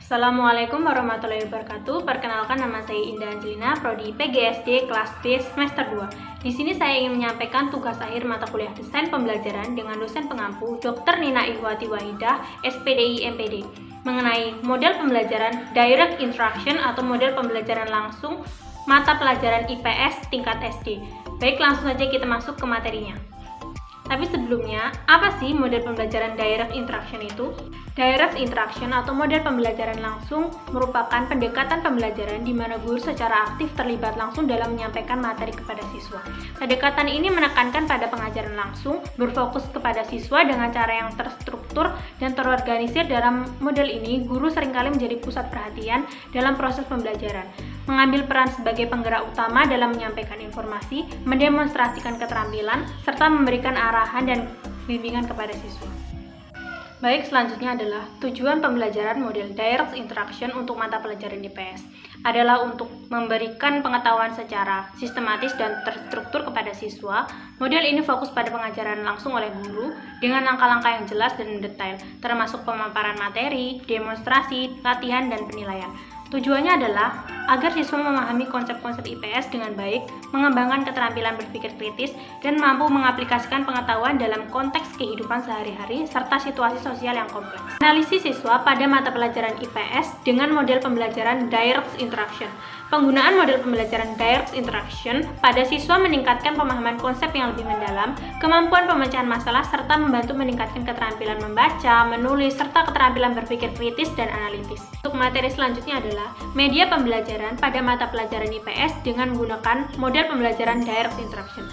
Assalamualaikum warahmatullahi wabarakatuh. Perkenalkan, nama saya Indah Angelina, Prodi PGSD kelas B semester 2. Di sini saya ingin menyampaikan tugas akhir mata kuliah Desain Pembelajaran dengan dosen pengampu Dr. Nina Ihwati Wahidah, SPDI MPD, mengenai model pembelajaran Direct Instruction atau model pembelajaran langsung mata pelajaran IPS tingkat SD. Baik, langsung saja kita masuk ke materinya. Tapi sebelumnya, apa sih model pembelajaran Direct Instruction itu? Direct Instruction atau model pembelajaran langsung merupakan pendekatan pembelajaran di mana guru secara aktif terlibat langsung dalam menyampaikan materi kepada siswa. Pendekatan ini menekankan pada pengajaran langsung, berfokus kepada siswa dengan cara yang terstruktur dan terorganisir. Dalam model ini, guru seringkali menjadi pusat perhatian dalam proses pembelajaran, mengambil peran sebagai penggerak utama dalam menyampaikan informasi, mendemonstrasikan keterampilan, serta memberikan arahan dan bimbingan kepada siswa. Baik, selanjutnya adalah tujuan pembelajaran model Direct Instruction untuk mata pelajaran IPS adalah untuk memberikan pengetahuan secara sistematis dan terstruktur kepada siswa. Model ini fokus pada pengajaran langsung oleh guru dengan langkah-langkah yang jelas dan detail, termasuk pemaparan materi, demonstrasi, latihan, dan penilaian. Tujuannya adalah agar siswa memahami konsep-konsep IPS dengan baik, mengembangkan keterampilan berpikir kritis, dan mampu mengaplikasikan pengetahuan dalam konteks kehidupan sehari-hari serta situasi sosial yang kompleks. Analisis siswa pada mata pelajaran IPS dengan model pembelajaran Direct Instruction. Penggunaan model pembelajaran Direct Instruction pada siswa meningkatkan pemahaman konsep yang lebih mendalam, kemampuan pemecahan masalah, serta membantu meningkatkan keterampilan membaca, menulis, serta keterampilan berpikir kritis dan analitis. Untuk materi selanjutnya adalah media pembelajaran pada mata pelajaran IPS dengan menggunakan model pembelajaran Direct Instruction.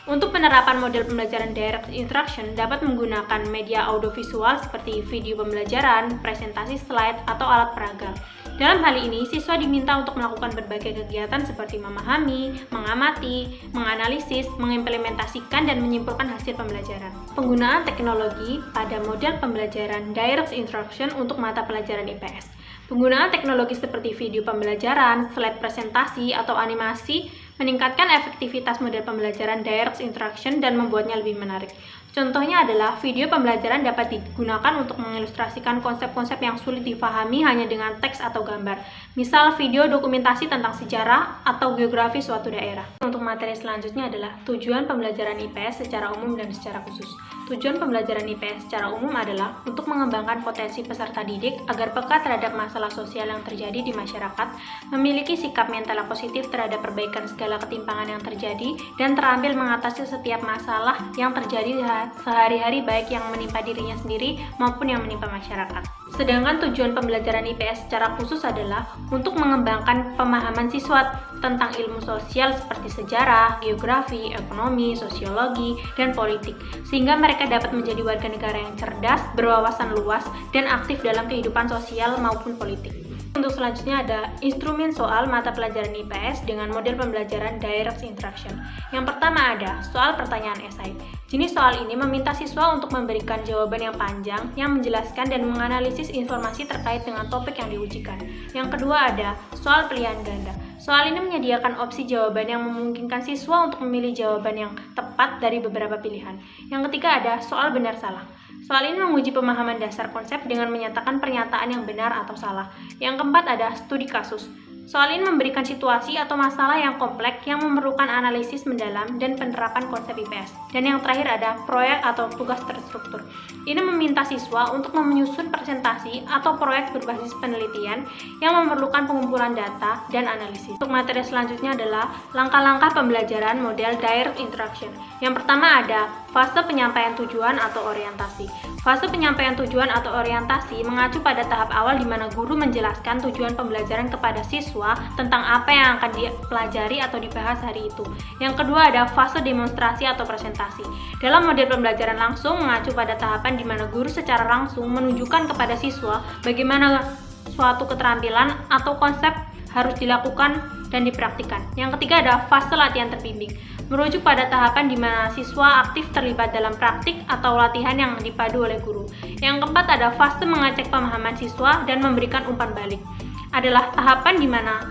Untuk penerapan model pembelajaran Direct Instruction dapat menggunakan media audiovisual seperti video pembelajaran, presentasi slide, atau alat peraga. Dalam hal ini, siswa diminta untuk melakukan berbagai kegiatan seperti memahami, mengamati, menganalisis, mengimplementasikan, dan menyimpulkan hasil pembelajaran. Penggunaan teknologi pada model pembelajaran Direct Instruction untuk mata pelajaran IPS. Penggunaan teknologi seperti video pembelajaran, slide presentasi, atau animasi meningkatkan efektivitas model pembelajaran Direct Instruction dan membuatnya lebih menarik. Contohnya adalah video pembelajaran dapat digunakan untuk mengilustrasikan konsep-konsep yang sulit difahami hanya dengan teks atau gambar. Misal video dokumentasi tentang sejarah atau geografi suatu daerah. Untuk materi selanjutnya adalah tujuan pembelajaran IPS secara umum dan secara khusus. Tujuan pembelajaran IPS secara umum adalah untuk mengembangkan potensi peserta didik agar peka terhadap masalah sosial yang terjadi di masyarakat, memiliki sikap mental yang positif terhadap perbaikan segala ketimpangan yang terjadi, dan terampil mengatasi setiap masalah yang terjadi sehari-hari baik yang menimpa dirinya sendiri maupun yang menimpa masyarakat. Sedangkan tujuan pembelajaran IPS secara khusus adalah untuk mengembangkan pemahaman siswa tentang ilmu sosial seperti sejarah, geografi, ekonomi, sosiologi, dan politik, sehingga mereka dapat menjadi warga negara yang cerdas, berwawasan luas, dan aktif dalam kehidupan sosial maupun politik. Untuk selanjutnya ada instrumen soal mata pelajaran IPS dengan model pembelajaran Direct Instruction. Yang pertama ada soal pertanyaan esai. Jenis soal ini meminta siswa untuk memberikan jawaban yang panjang yang menjelaskan dan menganalisis informasi terkait dengan topik yang diujikan. Yang kedua ada soal pilihan ganda. Soal ini menyediakan opsi jawaban yang memungkinkan siswa untuk memilih jawaban yang tepat dari beberapa pilihan. Yang ketiga ada soal benar salah. Soal ini menguji pemahaman dasar konsep dengan menyatakan pernyataan yang benar atau salah. Yang keempat ada studi kasus. Soal ini memberikan situasi atau masalah yang kompleks yang memerlukan analisis mendalam dan penerapan konsep IPS. Dan yang terakhir ada proyek atau tugas terstruktur. Ini meminta siswa untuk menyusun presentasi atau proyek berbasis penelitian yang memerlukan pengumpulan data dan analisis. Untuk materi selanjutnya adalah langkah-langkah pembelajaran model Direct Instruction. Yang pertama ada fase penyampaian tujuan atau orientasi. Fase penyampaian tujuan atau orientasi mengacu pada tahap awal di mana guru menjelaskan tujuan pembelajaran kepada siswa tentang apa yang akan dipelajari atau dibahas hari itu. Yang kedua ada fase demonstrasi atau presentasi. Dalam model pembelajaran langsung mengacu pada tahapan di mana guru secara langsung menunjukkan kepada siswa bagaimana suatu keterampilan atau konsep harus dilakukan dan dipraktikkan. Yang ketiga ada fase latihan terbimbing, merujuk pada tahapan di mana siswa aktif terlibat dalam praktik atau latihan yang dipadu oleh guru. Yang keempat ada fase mengecek pemahaman siswa dan memberikan umpan balik. Adalah tahapan di mana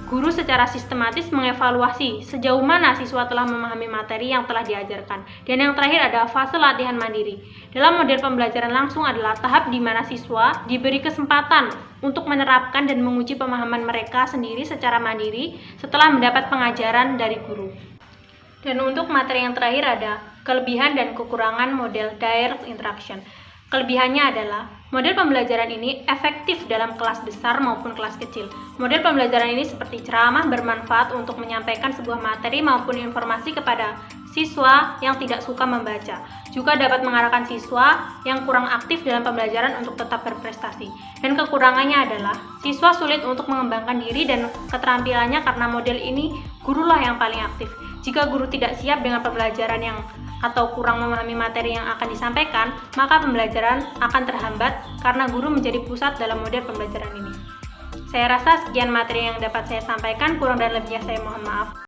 guru secara sistematis mengevaluasi sejauh mana siswa telah memahami materi yang telah diajarkan. Dan yang terakhir adalah fase latihan mandiri. Dalam model pembelajaran langsung adalah tahap di mana siswa diberi kesempatan untuk menerapkan dan menguji pemahaman mereka sendiri secara mandiri setelah mendapat pengajaran dari guru. Dan untuk materi yang terakhir ada kelebihan dan kekurangan model direct interaction. Kelebihannya adalah model pembelajaran ini efektif dalam kelas besar maupun kelas kecil. Model pembelajaran ini seperti ceramah bermanfaat untuk menyampaikan sebuah materi maupun informasi kepada siswa yang tidak suka membaca. Juga dapat mengarahkan siswa yang kurang aktif dalam pembelajaran untuk tetap berprestasi. Dan kekurangannya adalah siswa sulit untuk mengembangkan diri dan keterampilannya karena model ini gurulah yang paling aktif. Jika guru tidak siap dengan pembelajaran atau kurang memahami materi yang akan disampaikan, maka pembelajaran akan terhambat karena guru menjadi pusat dalam model pembelajaran ini. Saya rasa sekian materi yang dapat saya sampaikan, kurang dan lebihnya saya mohon maaf.